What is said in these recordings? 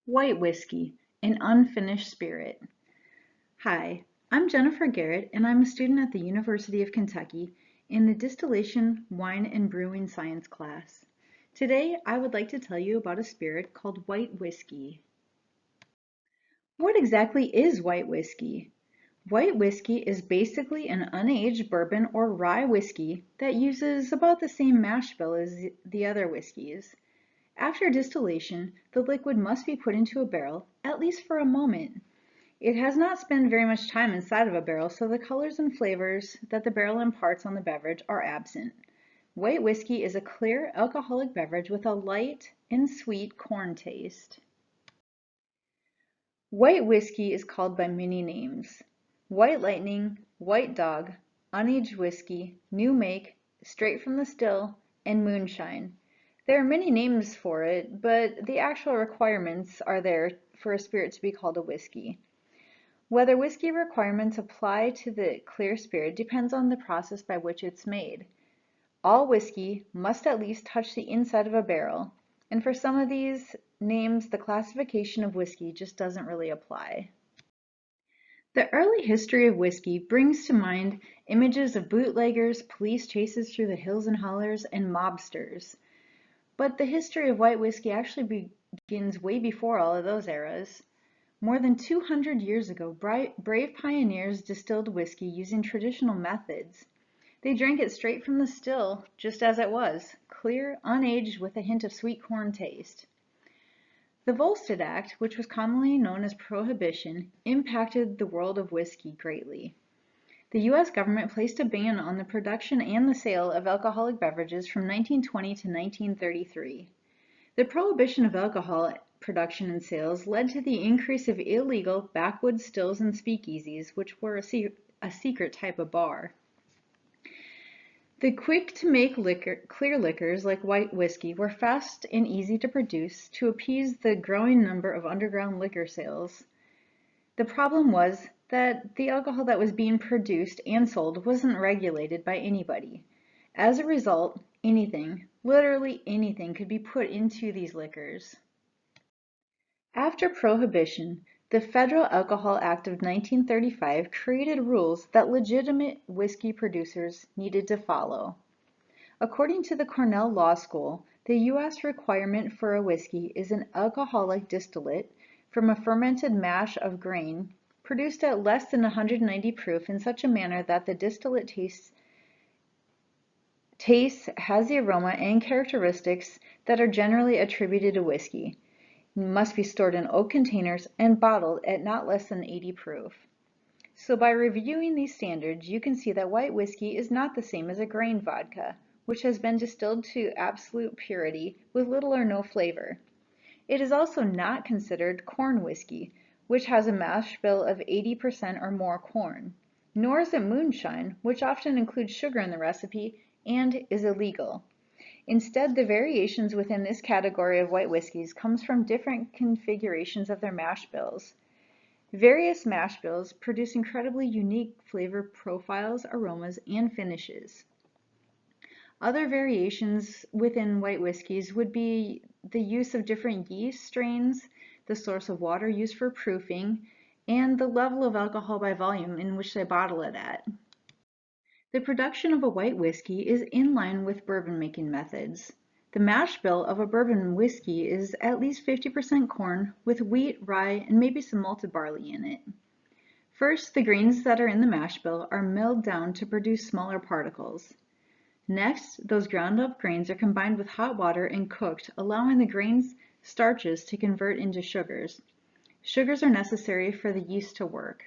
White whiskey, an unfinished spirit. Hi, I'm Jennifer Garrett, and I'm a student at the University of Kentucky in the Distillation, Wine, and Brewing Science class. Today, I would like to tell you about a spirit called white whiskey. What exactly is white whiskey? White whiskey is basically an unaged bourbon or rye whiskey that uses about the same mash bill as the other whiskeys. After distillation, the liquid must be put into a barrel, at least for a moment. It has not spent very much time inside of a barrel, so the colors and flavors that the barrel imparts on the beverage are absent. White whiskey is a clear, alcoholic beverage with a light and sweet corn taste. White whiskey is called by many names: White Lightning, White Dog, Unaged Whiskey, New Make, Straight from the Still, and Moonshine. There are many names for it, but the actual requirements are there for a spirit to be called a whiskey. Whether whiskey requirements apply to the clear spirit depends on the process by which it's made. All whiskey must at least touch the inside of a barrel, and for some of these names, the classification of whiskey just doesn't really apply. The early history of whiskey brings to mind images of bootleggers, police chases through the hills and hollers, and mobsters. But the history of white whiskey actually begins way before all of those eras. More than 200 years ago, brave pioneers distilled whiskey using traditional methods. They drank it straight from the still, just as it was, clear, unaged, with a hint of sweet corn taste. The Volstead Act, which was commonly known as Prohibition, impacted the world of whiskey greatly. The U.S. government placed a ban on the production and the sale of alcoholic beverages from 1920 to 1933. The prohibition of alcohol production and sales led to the increase of illegal backwoods stills and speakeasies, which were a secret type of bar. The quick-to-make clear liquors like white whiskey were fast and easy to produce to appease the growing number of underground liquor sales. The problem was that the alcohol that was being produced and sold wasn't regulated by anybody. As a result, anything, literally anything, could be put into these liquors. After Prohibition, the Federal Alcohol Act of 1935 created rules that legitimate whiskey producers needed to follow. According to the Cornell Law School, the U.S. requirement for a whiskey is an alcoholic distillate from a fermented mash of grain produced at less than 190 proof in such a manner that the distillate taste has the aroma and characteristics that are generally attributed to whiskey. Must be stored in oak containers and bottled at not less than 80 proof. So by reviewing these standards, you can see that white whiskey is not the same as a grain vodka, which has been distilled to absolute purity with little or no flavor. It is also not considered corn whiskey, which has a mash bill of 80% or more corn. Nor is it moonshine, which often includes sugar in the recipe and is illegal. Instead, the variations within this category of white whiskeys comes from different configurations of their mash bills. Various mash bills produce incredibly unique flavor profiles, aromas, and finishes. Other variations within white whiskeys would be the use of different yeast strains, the source of water used for proofing, and the level of alcohol by volume in which they bottle it at. The production of a white whiskey is in line with bourbon making methods. The mash bill of a bourbon whiskey is at least 50% corn with wheat, rye, and maybe some malted barley in it. First, the grains that are in the mash bill are milled down to produce smaller particles. Next, those ground up grains are combined with hot water and cooked, allowing the grains' starches to convert into sugars. Sugars are necessary for the yeast to work.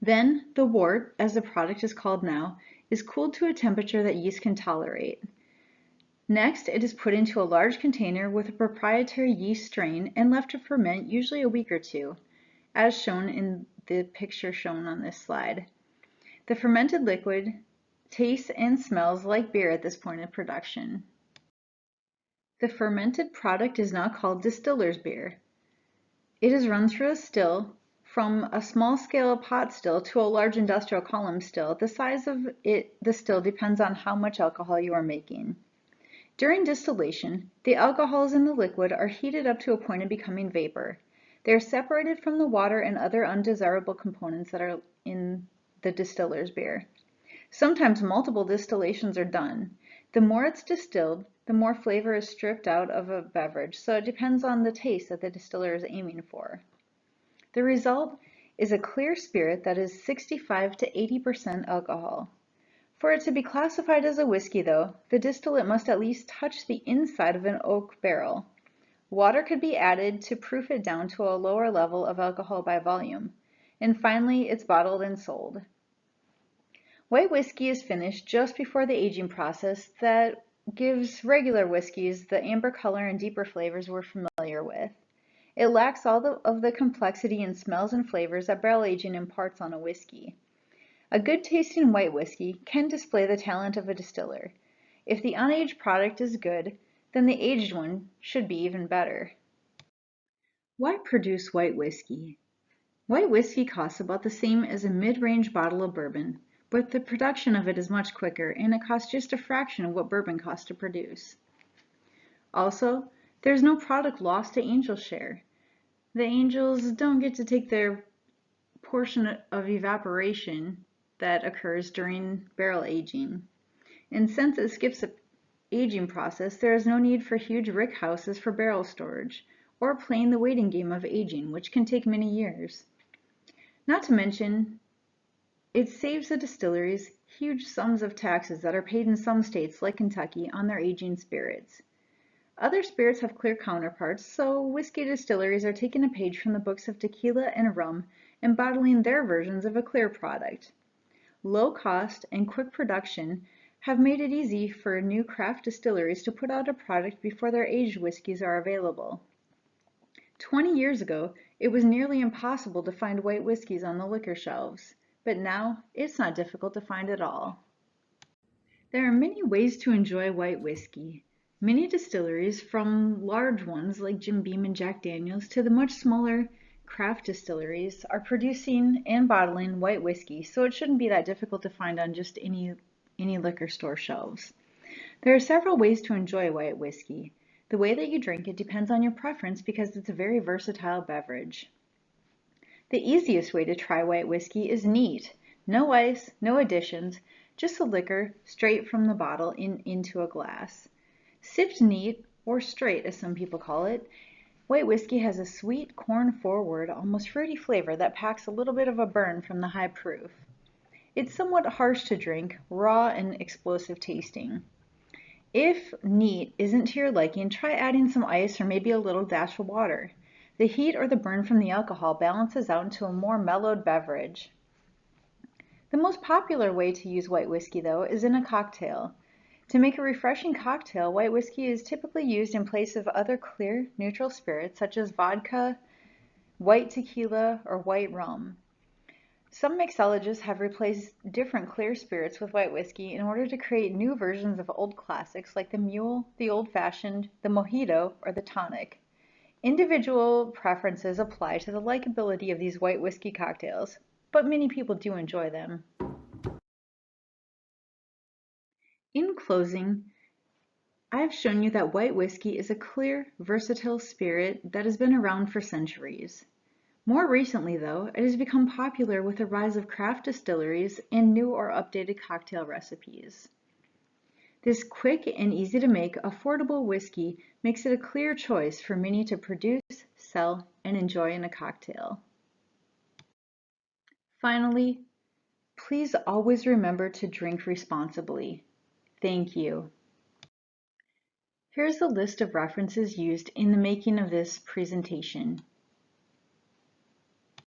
Then, the wort, as the product is called now, is cooled to a temperature that yeast can tolerate. Next, it is put into a large container with a proprietary yeast strain and left to ferment usually a week or two, as shown in the picture shown on this slide. The fermented liquid tastes and smells like beer at this point of production. The fermented product is now called distiller's beer. It is run through a still, from a small scale pot still to a large industrial column still. The size of the still depends on how much alcohol you are making. During distillation, the alcohols in the liquid are heated up to a point of becoming vapor. They are separated from the water and other undesirable components that are in the distiller's beer. Sometimes multiple distillations are done. The more it's distilled, the more flavor is stripped out of a beverage, so it depends on the taste that the distiller is aiming for. The result is a clear spirit that is 65 to 80% alcohol. For it to be classified as a whiskey, though, the distillate must at least touch the inside of an oak barrel. Water could be added to proof it down to a lower level of alcohol by volume. And finally, it's bottled and sold. White whiskey is finished just before the aging process that gives regular whiskeys the amber color and deeper flavors we're familiar with. It lacks all of the complexity in smells and flavors that barrel aging imparts on a whiskey. A good tasting white whiskey can display the talent of a distiller. If the unaged product is good, then the aged one should be even better. Why produce white whiskey? White whiskey costs about the same as a mid-range bottle of bourbon, but the production of it is much quicker and it costs just a fraction of what bourbon costs to produce. Also, there's no product loss to angel share. The angels don't get to take their portion of evaporation that occurs during barrel aging. And since it skips the aging process, there is no need for huge rick houses for barrel storage, or playing the waiting game of aging, which can take many years. Not to mention, it saves the distilleries huge sums of taxes that are paid in some states like Kentucky on their aging spirits. Other spirits have clear counterparts, so whiskey distilleries are taking a page from the books of tequila and rum and bottling their versions of a clear product. Low cost and quick production have made it easy for new craft distilleries to put out a product before their aged whiskeys are available. 20 years ago, it was nearly impossible to find white whiskeys on the liquor shelves, but now it's not difficult to find at all. There are many ways to enjoy white whiskey. Many distilleries, from large ones like Jim Beam and Jack Daniels to the much smaller craft distilleries, are producing and bottling white whiskey, so it shouldn't be that difficult to find on just any liquor store shelves. There are several ways to enjoy white whiskey. The way that you drink it depends on your preference because it's a very versatile beverage. The easiest way to try white whiskey is neat. No ice, no additions, just the liquor straight from the bottle into a glass. Sipped neat, or straight as some people call it, white whiskey has a sweet, corn-forward, almost fruity flavor that packs a little bit of a burn from the high proof. It's somewhat harsh to drink, raw and explosive tasting. If neat isn't to your liking, try adding some ice or maybe a little dash of water. The heat or the burn from the alcohol balances out into a more mellowed beverage. The most popular way to use white whiskey, though, is in a cocktail. To make a refreshing cocktail, white whiskey is typically used in place of other clear, neutral spirits such as vodka, white tequila, or white rum. Some mixologists have replaced different clear spirits with white whiskey in order to create new versions of old classics like the mule, the old-fashioned, the mojito, or the tonic. Individual preferences apply to the likability of these white whiskey cocktails, but many people do enjoy them. In closing, I have shown you that white whiskey is a clear, versatile spirit that has been around for centuries. More recently, though, it has become popular with the rise of craft distilleries and new or updated cocktail recipes. This quick and easy to make, affordable whiskey makes it a clear choice for many to produce, sell, and enjoy in a cocktail. Finally, please always remember to drink responsibly. Thank you. Here's a list of references used in the making of this presentation.